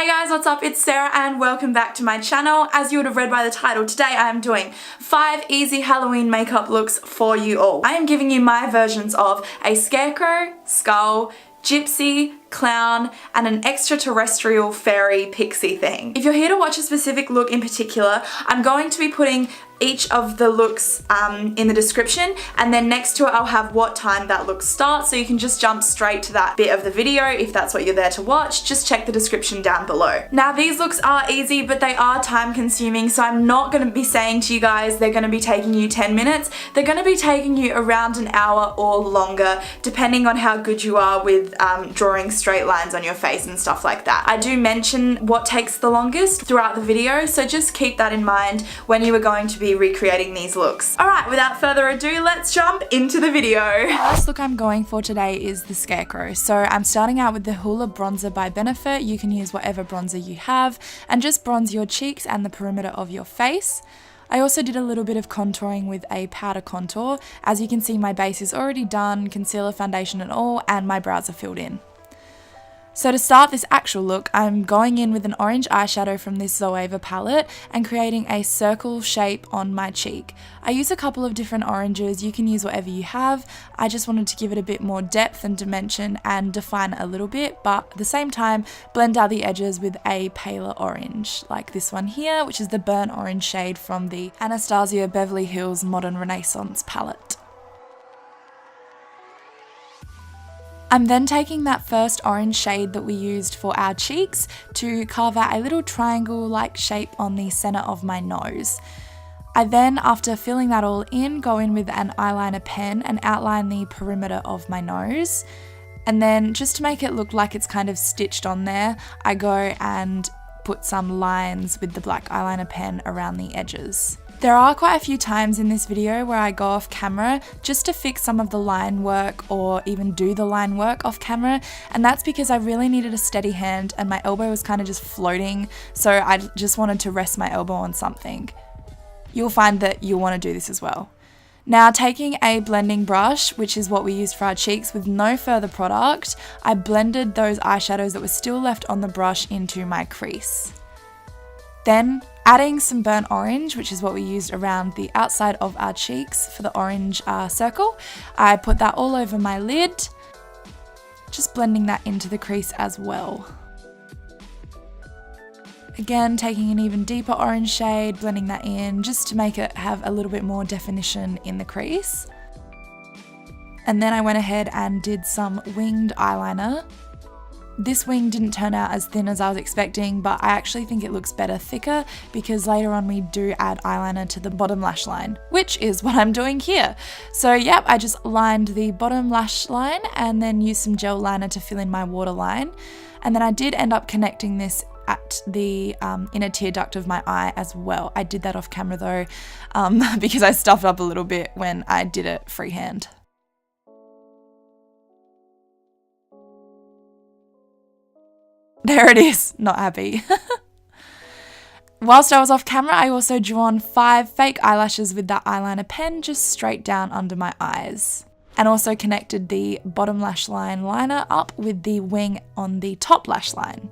Hey guys, what's up? It's Sarah and welcome back to my channel. As you would have read by the title, today I am doing 5 easy Halloween makeup looks for you all. I am giving you my versions of a Scarecrow, Skull, Gypsy, Clown, and an extraterrestrial fairy pixie thing. If you're here to watch a specific look in particular, I'm going to be putting each of the looks in the description, and then next to it I'll have what time that look starts, so you can just jump straight to that bit of the video if that's what you're there to watch. Just check the description down below. Now these looks are easy, but they are time consuming, so I'm not going to be saying to you guys they're going to be taking you 10 minutes. They're going to be taking you around an hour or longer, depending on how good you are with drawing straight lines on your face and stuff like that. I do mention what takes the longest throughout the video, so just keep that in mind when you are going to be recreating these looks. Alright, without further ado, let's jump into the video. The first look I'm going for today is the Scarecrow. So I'm starting out with the Hoola Bronzer by Benefit. You can use whatever bronzer you have and just bronze your cheeks and the perimeter of your face. I also did a little bit of contouring with a powder contour. As you can see, my base is already done, concealer, foundation and all, and my brows are filled in. So to start this actual look, I'm going in with an orange eyeshadow from this Zoeva palette and creating a circle shape on my cheek. I use a couple of different oranges, you can use whatever you have. I just wanted to give it a bit more depth and dimension and define it a little bit, but at the same time blend out the edges with a paler orange, like this one here, which is the burnt orange shade from the Anastasia Beverly Hills Modern Renaissance palette. I'm then taking that first orange shade that we used for our cheeks to carve out a little triangle-like shape on the center of my nose. I then, after filling that all in, go in with an eyeliner pen and outline the perimeter of my nose. And then, just to make it look like it's kind of stitched on there, I go and put some lines with the black eyeliner pen around the edges. There are quite a few times in this video where I go off camera just to fix some of the line work or even do the line work off camera, and that's because I really needed a steady hand and my elbow was kind of just floating, so I just wanted to rest my elbow on something. You'll find that you'll want to do this as well. Now, taking a blending brush, which is what we used for our cheeks, with no further product, I blended those eyeshadows that were still left on the brush into my crease. Then, adding some burnt orange, which is what we used around the outside of our cheeks for the orange circle, I put that all over my lid, just blending that into the crease as well. Again, taking an even deeper orange shade, blending that in just to make it have a little bit more definition in the crease. And then I went ahead and did some winged eyeliner. This wing didn't turn out as thin as I was expecting, but I actually think it looks better thicker because later on we do add eyeliner to the bottom lash line, which is what I'm doing here. So yep, I just lined the bottom lash line and then used some gel liner to fill in my waterline. And then I did end up connecting this at the inner tear duct of my eye as well. I did that off camera though, because I stuffed up a little bit when I did it freehand. There it is, not happy. Whilst I was off camera, I also drew on 5 fake eyelashes with that eyeliner pen just straight down under my eyes. And also connected the bottom lash line liner up with the wing on the top lash line.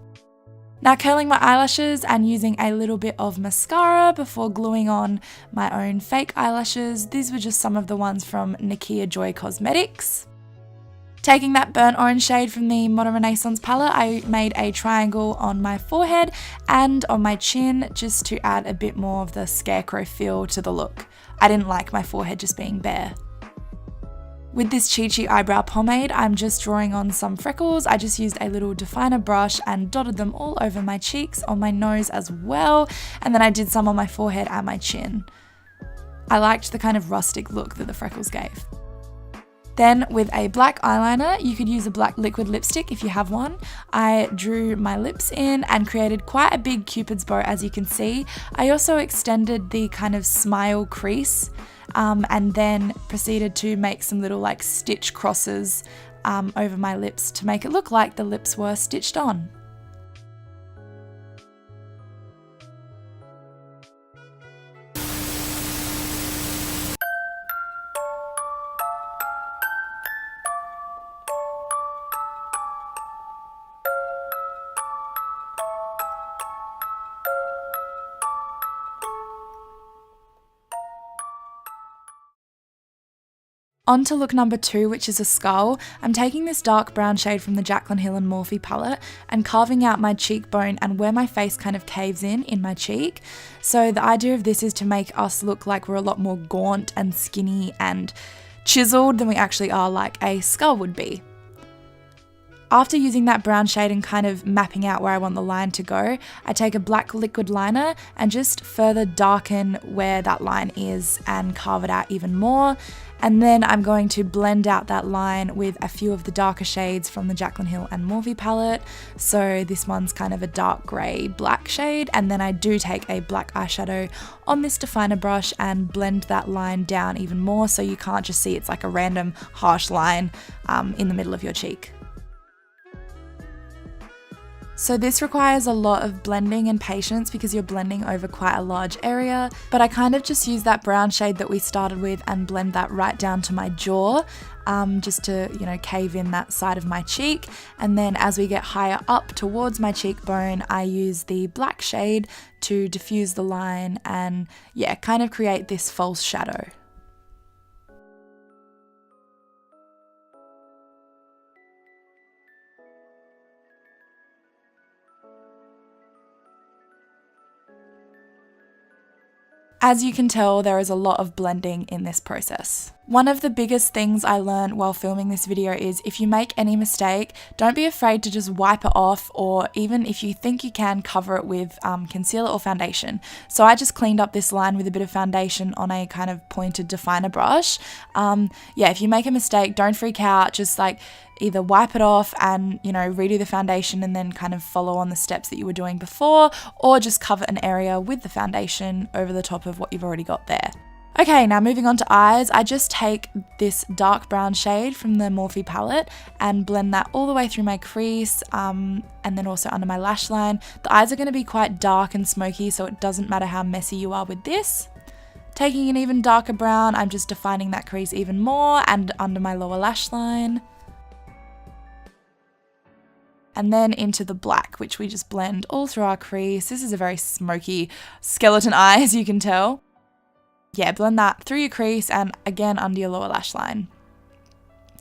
Now curling my eyelashes and using a little bit of mascara before gluing on my own fake eyelashes. These were just some of the ones from Nakia Joy Cosmetics. Taking that burnt orange shade from the Modern Renaissance palette, I made a triangle on my forehead and on my chin just to add a bit more of the Scarecrow feel to the look. I didn't like my forehead just being bare. With this Chi Chi eyebrow pomade, I'm just drawing on some freckles. I just used a little definer brush and dotted them all over my cheeks, on my nose as well, and then I did some on my forehead and my chin. I liked the kind of rustic look that the freckles gave. Then with a black eyeliner, you could use a black liquid lipstick if you have one. I drew my lips in and created quite a big cupid's bow, as you can see. I also extended the kind of smile crease and then proceeded to make some little like stitch crosses over my lips to make it look like the lips were stitched on. On to look number 2, which is a skull. I'm taking this dark brown shade from the Jaclyn Hill and Morphe palette and carving out my cheekbone and where my face kind of caves in my cheek. So the idea of this is to make us look like we're a lot more gaunt and skinny and chiseled than we actually are like a skull would be. After using that brown shade and kind of mapping out where I want the line to go, I take a black liquid liner and just further darken where that line is and carve it out even more. And then I'm going to blend out that line with a few of the darker shades from the Jaclyn Hill and Morphe palette. So this one's kind of a dark grey black shade, and then I do take a black eyeshadow on this definer brush and blend that line down even more so you can't just see it's like a random harsh line in the middle of your cheek. So this requires a lot of blending and patience because you're blending over quite a large area, but I kind of just use that brown shade that we started with and blend that right down to my jaw, just to, you know, cave in that side of my cheek. And then as we get higher up towards my cheekbone, I use the black shade to diffuse the line and yeah, kind of create this false shadow. As you can tell, there is a lot of blending in this process. One of the biggest things I learned while filming this video is if you make any mistake, don't be afraid to just wipe it off, or even if you think you can, cover it with concealer or foundation. So I just cleaned up this line with a bit of foundation on a kind of pointed definer brush. Yeah, if you make a mistake, don't freak out, just like either wipe it off and, you know, redo the foundation and then kind of follow on the steps that you were doing before, or just cover an area with the foundation over the top of what you've already got there. Okay, now moving on to eyes, I just take this dark brown shade from the Morphe palette and blend that all the way through my crease and then also under my lash line. The eyes are going to be quite dark and smoky, so it doesn't matter how messy you are with this. Taking an even darker brown, I'm just defining that crease even more and under my lower lash line. And then into the black, which we just blend all through our crease. This is a very smoky skeleton eye, as you can tell. Yeah, blend that through your crease and again under your lower lash line.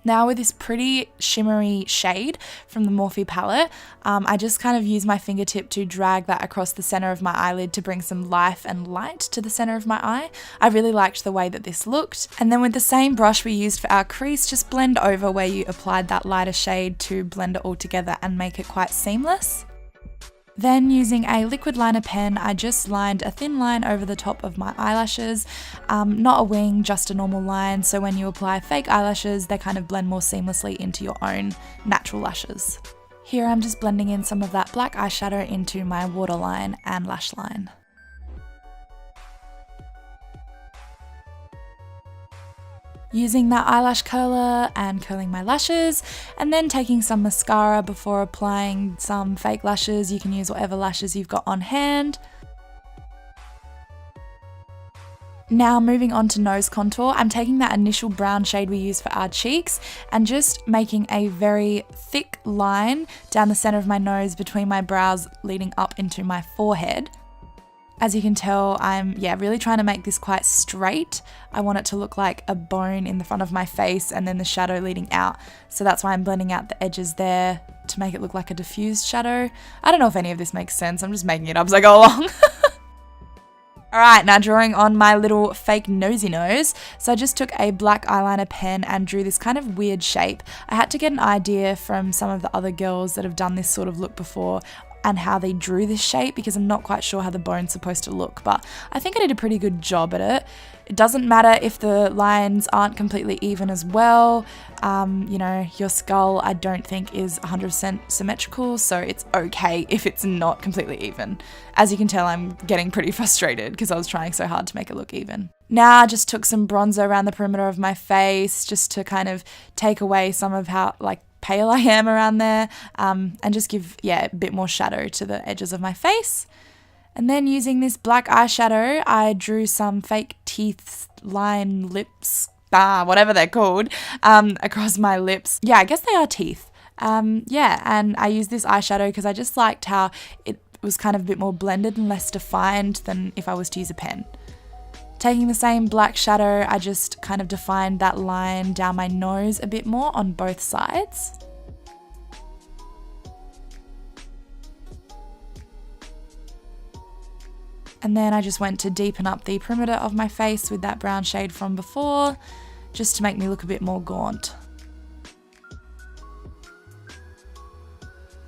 Now with this pretty shimmery shade from the Morphe palette, I just kind of use my fingertip to drag that across the center of my eyelid to bring some life and light to the center of my eye. I really liked the way that this looked. And then with the same brush we used for our crease, just blend over where you applied that lighter shade to blend it all together and make it quite seamless. Then using a liquid liner pen, I just lined a thin line over the top of my eyelashes, not a wing, just a normal line, so when you apply fake eyelashes, they kind of blend more seamlessly into your own natural lashes. Here I'm just blending in some of that black eyeshadow into my waterline and lash line. Using that eyelash curler and curling my lashes, and then taking some mascara before applying some fake lashes. You can use whatever lashes you've got on hand. Now moving on to nose contour, I'm taking that initial brown shade we used for our cheeks and just making a very thick line down the center of my nose between my brows leading up into my forehead. As you can tell, I'm really trying to make this quite straight. I want it to look like a bone in the front of my face and then the shadow leading out. So that's why I'm blending out the edges there to make it look like a diffused shadow. I don't know if any of this makes sense. I'm just making it up as I go along. Alright, now drawing on my little fake nosy nose. So I just took a black eyeliner pen and drew this kind of weird shape. I had to get an idea from some of the other girls that have done this sort of look before and how they drew this shape, because I'm not quite sure how the bone's supposed to look, but I think I did a pretty good job at it. It doesn't matter if the lines aren't completely even as well. You know, your skull I don't think is 100% symmetrical, so it's okay if it's not completely even. As you can tell, I'm getting pretty frustrated because I was trying so hard to make it look even. Now I just took some bronzer around the perimeter of my face just to kind of take away some of how pale I am around there, and just give a bit more shadow to the edges of my face. And then using this black eyeshadow, I drew some fake teeth line lips, whatever they're called, across my lips. Yeah, I guess they are teeth. And I used this eyeshadow because I just liked how it was kind of a bit more blended and less defined than if I was to use a pen. Taking the same black shadow, I just kind of defined that line down my nose a bit more on both sides. And then I just went to deepen up the perimeter of my face with that brown shade from before, just to make me look a bit more gaunt.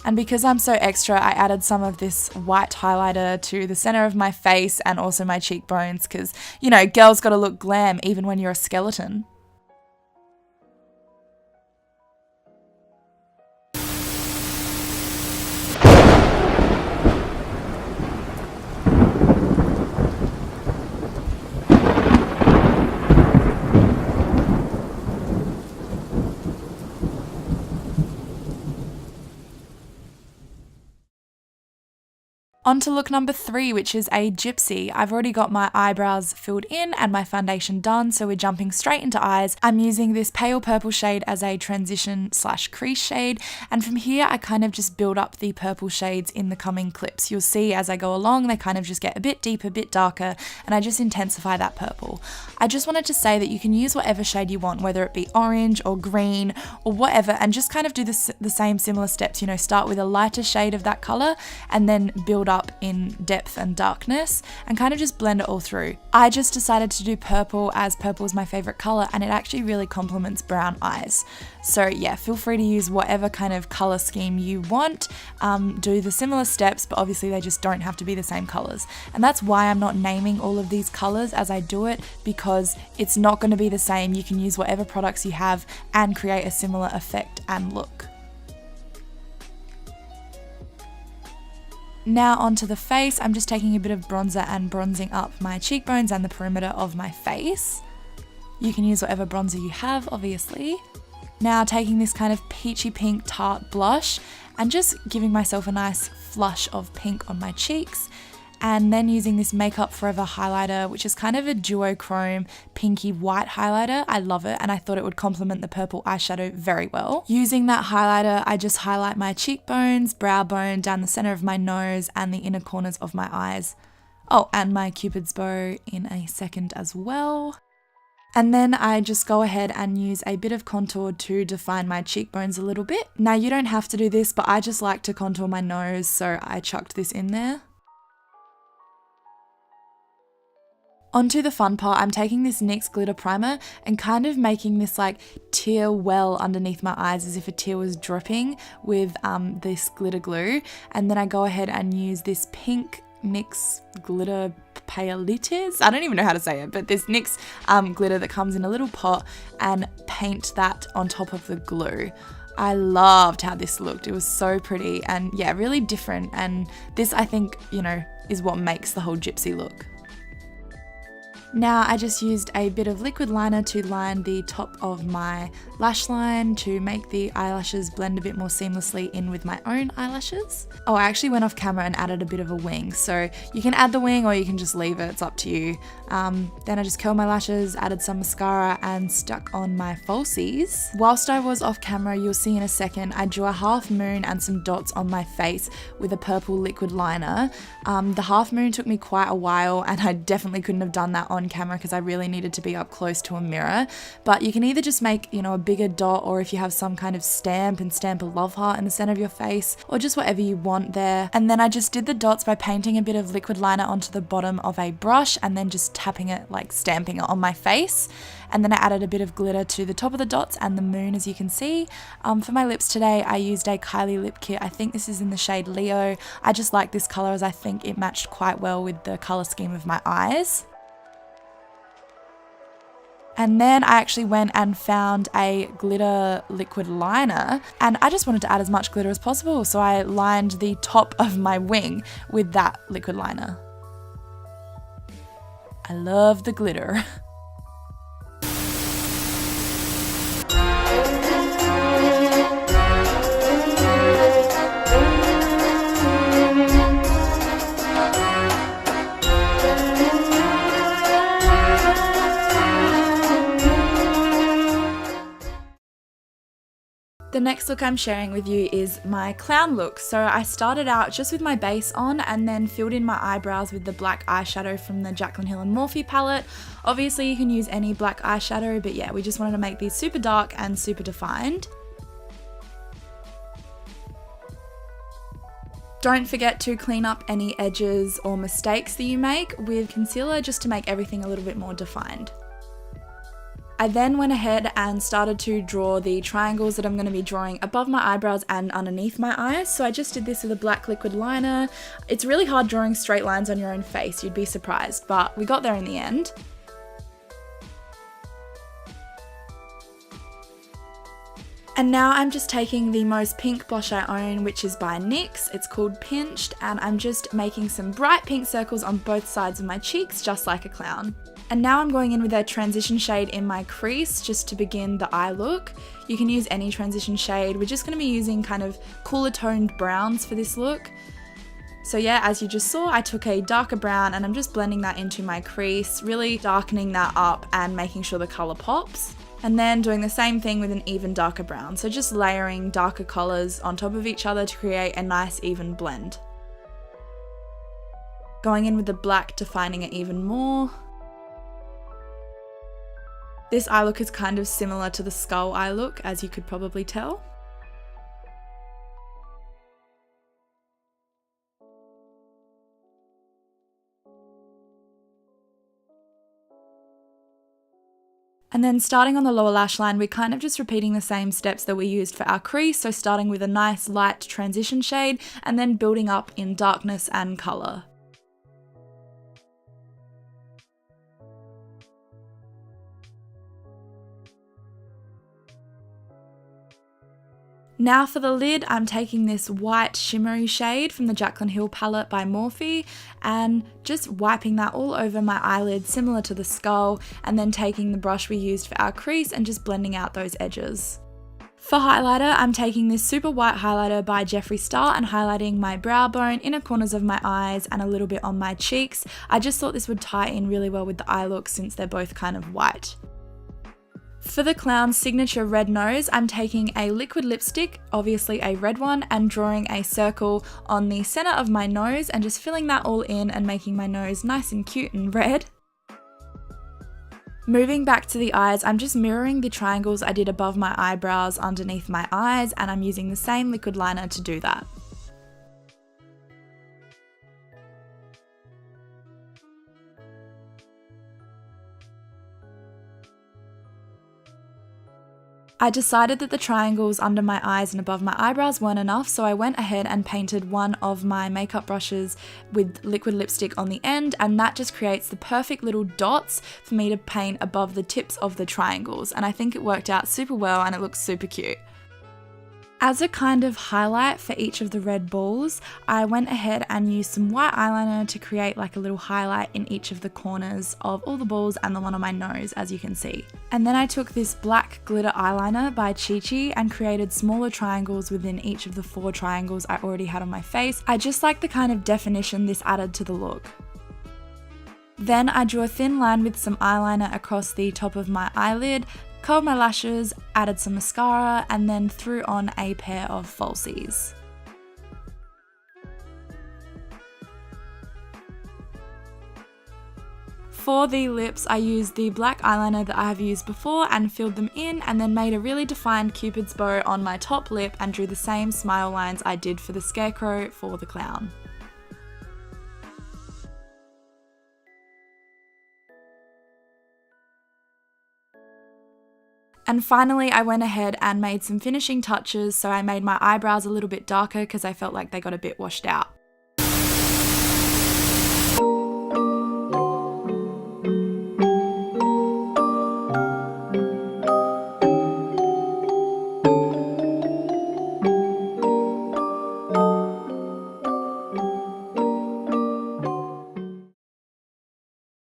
And because I'm so extra, I added some of this white highlighter to the center of my face and also my cheekbones because, you know, girls gotta look glam even when you're a skeleton. On to look number 3, which is a Gypsy. I've already got my eyebrows filled in and my foundation done, so we're jumping straight into eyes. I'm using this pale purple shade as a transition / crease shade, and from here I kind of just build up the purple shades in the coming clips. You'll see as I go along, they kind of just get a bit deeper, a bit darker, and I just intensify that purple. I just wanted to say that you can use whatever shade you want, whether it be orange or green or whatever, and just kind of do the same similar steps, you know, start with a lighter shade of that color and then build up in depth and darkness and kind of just blend it all through. I just decided to do purple as purple is my favorite color and it actually really complements brown eyes. So yeah, feel free to use whatever kind of color scheme you want. Do the similar steps, but obviously they just don't have to be the same colors. And that's why I'm not naming all of these colors as I do it, because it's not going to be the same. You can use whatever products you have and create a similar effect and look. Now onto the face, I'm just taking a bit of bronzer and bronzing up my cheekbones and the perimeter of my face. You can use whatever bronzer you have, obviously. Now taking this kind of peachy pink Tarte blush and just giving myself a nice flush of pink on my cheeks. And then using this Makeup Forever highlighter, which is kind of a duochrome pinky white highlighter. I love it and I thought it would complement the purple eyeshadow very well. Using that highlighter, I just highlight my cheekbones, brow bone, down the center of my nose and the inner corners of my eyes. Oh, and my Cupid's bow in a second as well. And then I just go ahead and use a bit of contour to define my cheekbones a little bit. Now you don't have to do this, but I just like to contour my nose, so I chucked this in there. Onto the fun part, I'm taking this NYX glitter primer and kind of making this like tear well underneath my eyes as if a tear was dripping with this glitter glue. And then I go ahead and use this pink NYX glitter palettes. I don't even know how to say it, but this NYX glitter that comes in a little pot and paint that on top of the glue. I loved how this looked. It was so pretty and yeah, really different. And this, I think, you know, is what makes the whole Gypsy look. Now I just used a bit of liquid liner to line the top of my lash line to make the eyelashes blend a bit more seamlessly in with my own eyelashes. Oh, I actually went off camera and added a bit of a wing, so you can add the wing or you can just leave it, it's up to you. Then I just curled my lashes, added some mascara and stuck on my falsies. Whilst I was off camera, you'll see in a second, I drew a half moon and some dots on my face with a purple liquid liner. The half moon took me quite a while and I definitely couldn't have done that on camera because I really needed to be up close to a mirror, but you can either just make, you know, a bigger dot, or if you have some kind of stamp and stamp a love heart in the center of your face, or just whatever you want there. And then I just did the dots by painting a bit of liquid liner onto the bottom of a brush and then just tapping it, like stamping it on my face. And then I added a bit of glitter to the top of the dots and the moon, as you can see. For my lips today, I used a Kylie lip kit. I think this is in the shade Leo. I just like this color as I think it matched quite well with the color scheme of my eyes. And then I actually went and found a glitter liquid liner and I just wanted to add as much glitter as possible, so I lined the top of my wing with that liquid liner. I love the glitter. The next look I'm sharing with you is my clown look. So I started out just with my base on and then filled in my eyebrows with the black eyeshadow from the Jaclyn Hill and Morphe palette. Obviously you can use any black eyeshadow, but yeah, we just wanted to make these super dark and super defined. Don't forget to clean up any edges or mistakes that you make with concealer just to make everything a little bit more defined. I then went ahead and started to draw the triangles that I'm going to be drawing above my eyebrows and underneath my eyes. So I just did this with a black liquid liner. It's really hard drawing straight lines on your own face, you'd be surprised, but we got there in the end. And now I'm just taking the most pink blush I own, which is by NYX. It's called Pinched, and I'm just making some bright pink circles on both sides of my cheeks, just like a clown. And now I'm going in with a transition shade in my crease just to begin the eye look. You can use any transition shade. We're just going to be using kind of cooler toned browns for this look. So yeah, as you just saw, I took a darker brown and I'm just blending that into my crease, really darkening that up and making sure the colour pops. And then doing the same thing with an even darker brown. So just layering darker colours on top of each other to create a nice even blend. Going in with the black, defining it even more. This eye look is kind of similar to the skull eye look, as you could probably tell. And then starting on the lower lash line, we're kind of just repeating the same steps that we used for our crease. So starting with a nice light transition shade and then building up in darkness and colour. Now for the lid, I'm taking this white shimmery shade from the Jaclyn Hill palette by Morphe and just wiping that all over my eyelid similar to the skull, and then taking the brush we used for our crease and just blending out those edges. For highlighter, I'm taking this super white highlighter by Jeffree Star and highlighting my brow bone, inner corners of my eyes and a little bit on my cheeks. I just thought this would tie in really well with the eye look since they're both kind of white. For the clown's signature red nose, I'm taking a liquid lipstick, obviously a red one, and drawing a circle on the center of my nose and just filling that all in and making my nose nice and cute and red. Moving back to the eyes, I'm just mirroring the triangles I did above my eyebrows underneath my eyes, and I'm using the same liquid liner to do that. I decided that the triangles under my eyes and above my eyebrows weren't enough, so I went ahead and painted one of my makeup brushes with liquid lipstick on the end, and that just creates the perfect little dots for me to paint above the tips of the triangles, and I think it worked out super well and it looks super cute. As a kind of highlight for each of the red balls, I went ahead and used some white eyeliner to create like a little highlight in each of the corners of all the balls and the one on my nose, as you can see. And then I took this black glitter eyeliner by Chi Chi and created smaller triangles within each of the 4 triangles I already had on my face. I just like the kind of definition this added to the look. Then I drew a thin line with some eyeliner across the top of my eyelid, curled my lashes, added some mascara, and then threw on a pair of falsies. For the lips, I used the black eyeliner that I have used before and filled them in, and then made a really defined cupid's bow on my top lip and drew the same smile lines I did for the Scarecrow for the clown. And finally, I went ahead and made some finishing touches, so I made my eyebrows a little bit darker because I felt like they got a bit washed out.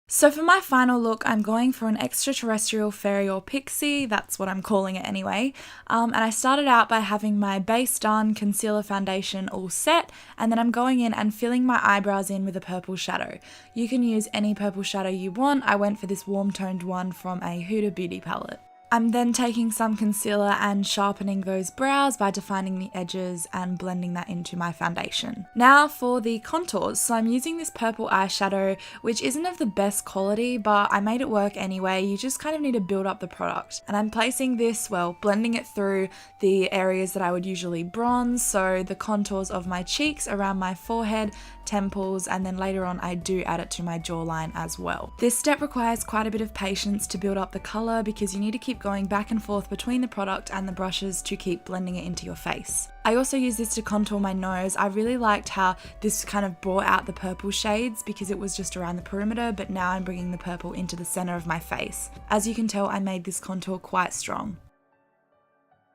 So for my final look, I'm going for an extraterrestrial fairy or pixie, that's what I'm calling it anyway. And I started out by having my base done, concealer, foundation all set, and then I'm going in and filling my eyebrows in with a purple shadow. You can use any purple shadow you want. I went for this warm toned one from a Huda Beauty palette. I'm then taking some concealer and sharpening those brows by defining the edges and blending that into my foundation. Now for the contours. So I'm using this purple eyeshadow, which isn't of the best quality, but I made it work anyway. You just kind of need to build up the product. And I'm placing this, well, blending it through the areas that I would usually bronze. So the contours of my cheeks, around my forehead, temples, and then later on I do add it to my jawline as well. This step requires quite a bit of patience to build up the colour because you need to keep going back and forth between the product and the brushes to keep blending it into your face. I also use this to contour my nose. I really liked how this kind of brought out the purple shades because it was just around the perimeter, but now I'm bringing the purple into the centre of my face. As you can tell, I made this contour quite strong.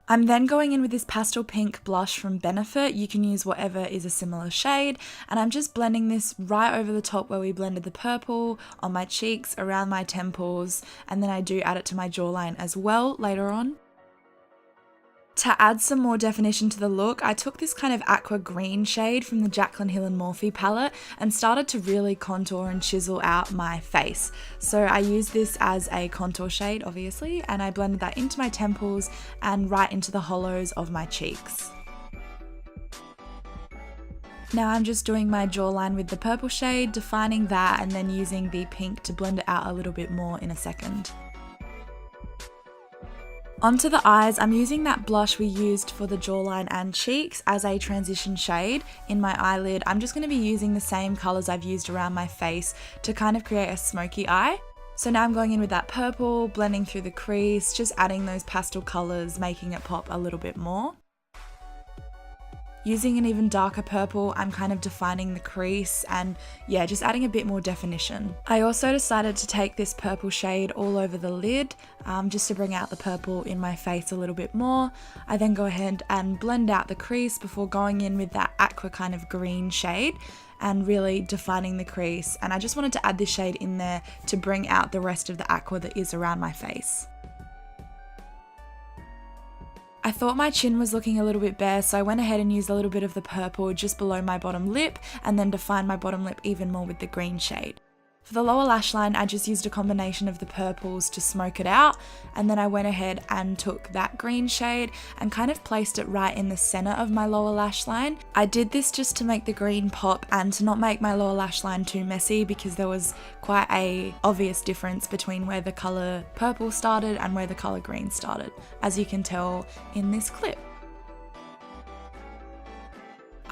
I'm then going in with this pastel pink blush from Benefit. You can use whatever is a similar shade, and I'm just blending this right over the top where we blended the purple, on my cheeks, around my temples, and then I do add it to my jawline as well later on. To add some more definition to the look, I took this kind of aqua green shade from the Jaclyn Hill and Morphe palette and started to really contour and chisel out my face. So I used this as a contour shade, obviously, and I blended that into my temples and right into the hollows of my cheeks. Now I'm just doing my jawline with the purple shade, defining that, and then using the pink to blend it out a little bit more in a second. Onto the eyes, I'm using that blush we used for the jawline and cheeks as a transition shade in my eyelid. I'm just going to be using the same colours I've used around my face to kind of create a smoky eye. So now I'm going in with that purple, blending through the crease, just adding those pastel colours, making it pop a little bit more. Using an even darker purple, I'm kind of defining the crease and yeah, just adding a bit more definition. I also decided to take this purple shade all over the lid just to bring out the purple in my face a little bit more. I then go ahead and blend out the crease before going in with that aqua kind of green shade and really defining the crease. And I just wanted to add this shade in there to bring out the rest of the aqua that is around my face. I thought my chin was looking a little bit bare, so I went ahead and used a little bit of the purple just below my bottom lip and then defined my bottom lip even more with the green shade. For the lower lash line, I just used a combination of the purples to smoke it out, and then I went ahead and took that green shade and kind of placed it right in the center of my lower lash line. I did this just to make the green pop and to not make my lower lash line too messy because there was quite a obvious difference between where the color purple started and where the color green started, as you can tell in this clip.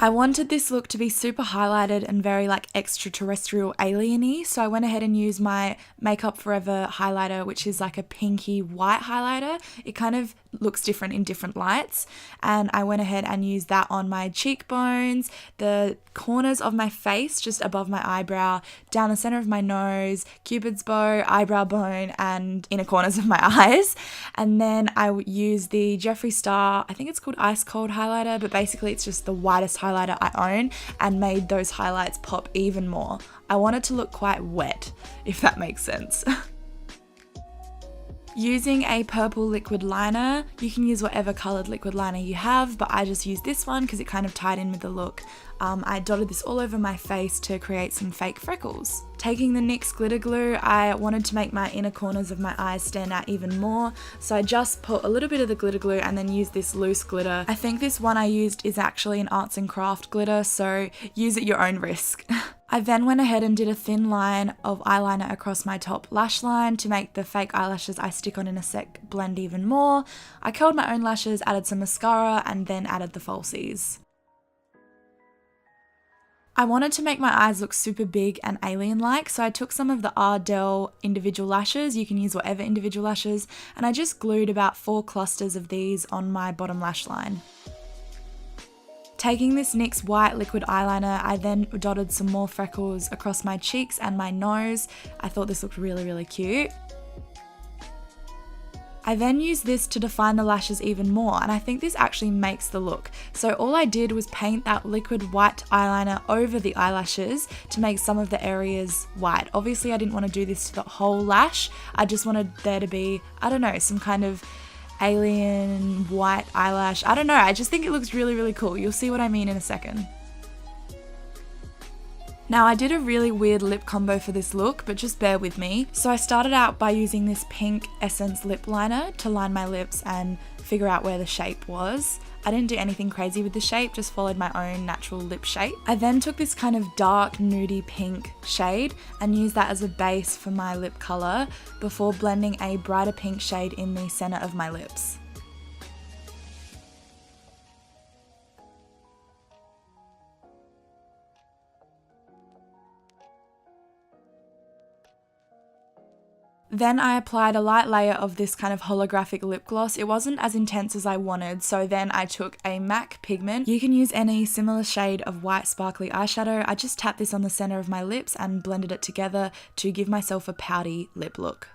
I wanted this look to be super highlighted and very like extraterrestrial alien-y, so I went ahead and used my Makeup Forever highlighter, which is like a pinky white highlighter. It kind of looks different in different lights, and I went ahead and used that on my cheekbones, the corners of my face just above my eyebrow, down the center of my nose, cupid's bow, eyebrow bone, and inner corners of my eyes. And then I used the Jeffree Star, I think it's called Ice Cold highlighter, but basically it's just the whitest highlighter I own, and made those highlights pop even more. I want it to look quite wet, if that makes sense. Using a purple liquid liner, you can use whatever coloured liquid liner you have, but I just used this one because it kind of tied in with the look. I dotted this all over my face to create some fake freckles. Taking the NYX glitter glue, I wanted to make my inner corners of my eyes stand out even more, so I just put a little bit of the glitter glue and then used this loose glitter. I think this one I used is actually an arts and craft glitter, so use at your own risk. I then went ahead and did a thin line of eyeliner across my top lash line to make the fake eyelashes I stick on in a sec blend even more. I curled my own lashes, added some mascara, and then added the falsies. I wanted to make my eyes look super big and alien-like, so I took some of the Ardell individual lashes, you can use whatever individual lashes, and I just glued about 4 clusters of these on my bottom lash line. Taking this NYX white liquid eyeliner, I then dotted some more freckles across my cheeks and my nose. I thought this looked really, really cute. I then used this to define the lashes even more, and I think this actually makes the look. So all I did was paint that liquid white eyeliner over the eyelashes to make some of the areas white. Obviously I didn't want to do this to the whole lash, I just wanted there to be, I don't know, some kind of alien white eyelash. I don't know, I just think it looks really, really cool. You'll see what I mean in a second. Now I did a really weird lip combo for this look, but just bear with me. So I started out by using this pink Essence lip liner to line my lips and figure out where the shape was. I didn't do anything crazy with the shape, just followed my own natural lip shape. I then took this kind of dark nudie pink shade and used that as a base for my lip colour before blending a brighter pink shade in the centre of my lips. Then I applied a light layer of this kind of holographic lip gloss. It wasn't as intense as I wanted, so then I took a MAC pigment. You can use any similar shade of white sparkly eyeshadow. I just tapped this on the center of my lips and blended it together to give myself a pouty lip look.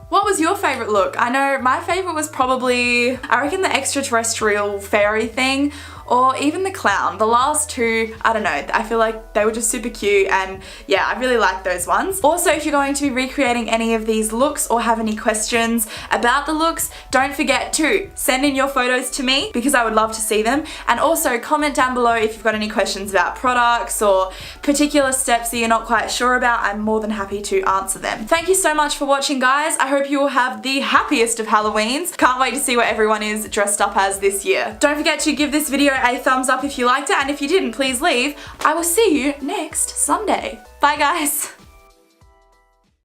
What was your favourite look? I know my favourite was probably, I reckon, the extraterrestrial fairy thing, or even the clown. The last two, I don't know, I feel like they were just super cute, and yeah, I really like those ones. Also, if you're going to be recreating any of these looks or have any questions about the looks, don't forget to send in your photos to me because I would love to see them, and also comment down below if you've got any questions about products or particular steps that you're not quite sure about. I'm more than happy to answer them. Thank you so much for watching, guys. I hope you will have the happiest of Halloweens. Can't wait to see what everyone is dressed up as this year. Don't forget to give this video a thumbs up if you liked it, and if you didn't, please leave. I will see you next Sunday. Bye, guys.